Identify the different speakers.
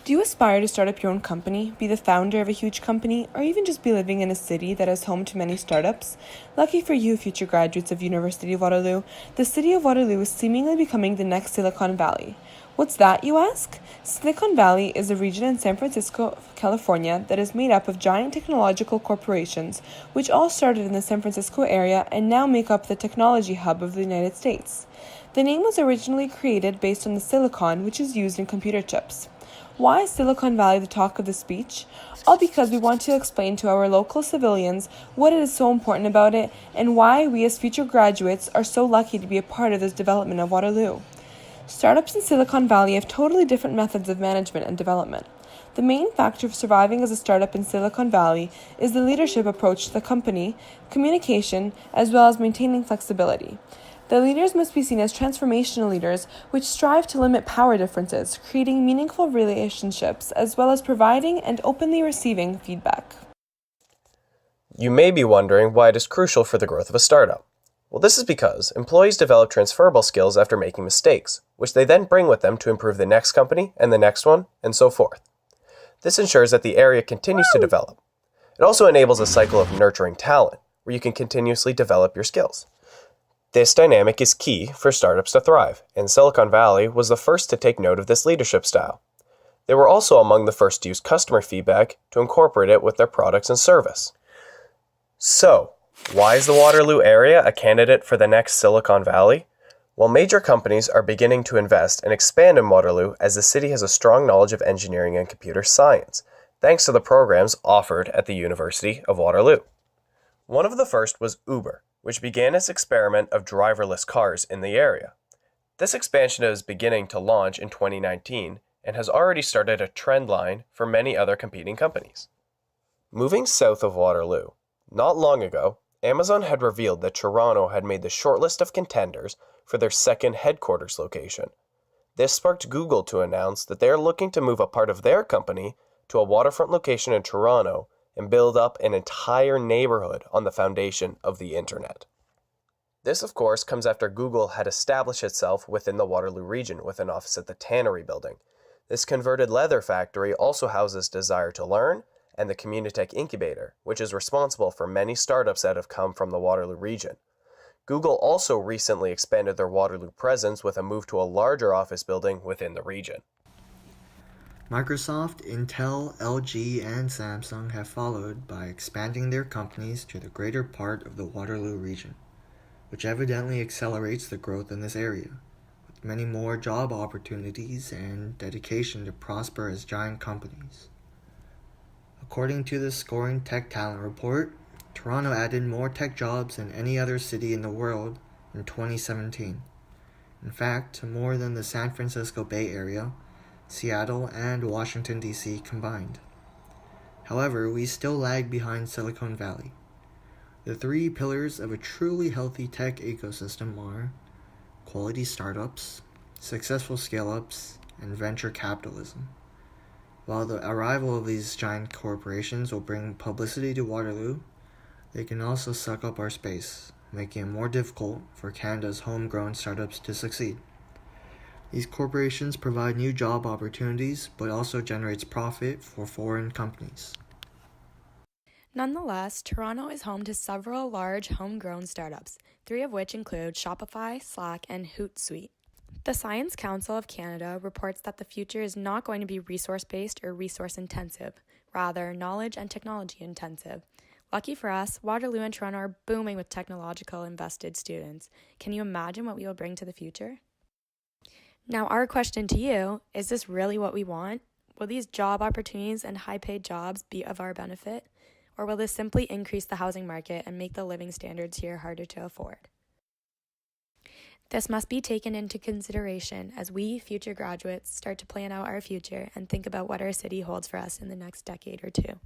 Speaker 1: Do you aspire to start up your own company, be the founder of a huge company, or even just be living in a city that is home to many startups? Lucky for you, future graduates of University of Waterloo, the city of Waterloo is seemingly becoming the next Silicon Valley. What's that, you ask? Silicon Valley is a region in San Francisco, California that is made up of giant technological corporations, which all started in the San Francisco area and now make up the technology hub of the United States. The name was originally created based on the silicon which is used in computer chips. Why is Silicon Valley the talk of the speech? All because we want to explain to our local civilians what is so important about it and why we as future graduates are so lucky to be a part of this development of Waterloo. Startups in Silicon Valley have totally different methods of management and development. The main factor of surviving as a startup in Silicon Valley is the leadership approach to the company, communication, as well as maintaining flexibility. The leaders must be seen as transformational leaders, which strive to limit power differences, creating meaningful relationships, as well as providing and openly receiving feedback.
Speaker 2: You may be wondering why it is crucial for the growth of a startup. Well, this is because employees develop transferable skills after making mistakes, which they then bring with them to improve the next company and the next one, and so forth. This ensures that the area continues to develop. It also enables a cycle of nurturing talent, where you can continuously develop your skills. This dynamic is key for startups to thrive, and Silicon Valley was the first to take note of this leadership style. They were also among the first to use customer feedback to incorporate it with their products and service. So, why is the Waterloo area a candidate for the next Silicon Valley? Well, major companies are beginning to invest and expand in Waterloo as the city has a strong knowledge of engineering and computer science, thanks to the programs offered at the University of Waterloo. One of the first was Uber, which began its experiment of driverless cars in the area. This expansion is beginning to launch in 2019 and has already started a trend line for many other competing companies. Moving south of Waterloo, not long ago, Amazon had revealed that Toronto had made the shortlist of contenders for their second headquarters location. This sparked Google to announce that they are looking to move a part of their company to a waterfront location in Toronto and build up an entire neighborhood on the foundation of the internet. This, of course, comes after Google had established itself within the Waterloo region with an office at the Tannery building. This converted leather factory also houses Desire to Learn and the Communitech Incubator, which is responsible for many startups that have come from the Waterloo region. Google also recently expanded their Waterloo presence with a move to a larger office building within the region.
Speaker 3: Microsoft, Intel, LG, and Samsung have followed by expanding their companies to the greater part of the Waterloo region, which evidently accelerates the growth in this area, with many more job opportunities and dedication to prosper as giant companies. According to the Scoring Tech Talent Report, Toronto added more tech jobs than any other city in the world in 2017. In fact, more than the San Francisco Bay Area, Seattle, and Washington, D.C. combined. However, we still lag behind Silicon Valley. The three pillars of a truly healthy tech ecosystem are quality startups, successful scale-ups, and venture capitalism. While the arrival of these giant corporations will bring publicity to Waterloo, they can also suck up our space, making it more difficult for Canada's homegrown startups to succeed. These corporations provide new job opportunities, but also generates profit for foreign companies.
Speaker 4: Nonetheless, Toronto is home to several large homegrown startups, three of which include Shopify, Slack, and Hootsuite. The Science Council of Canada reports that the future is not going to be resource-based or resource-intensive, rather knowledge and technology-intensive. Lucky for us, Waterloo and Toronto are booming with technological invested students. Can you imagine what we will bring to the future? Now, our question to you, is this really what we want? Will these job opportunities and high-paid jobs be of our benefit? Or will this simply increase the housing market and make the living standards here harder to afford? This must be taken into consideration as we, future graduates, start to plan out our future and think about what our city holds for us in the next decade or two.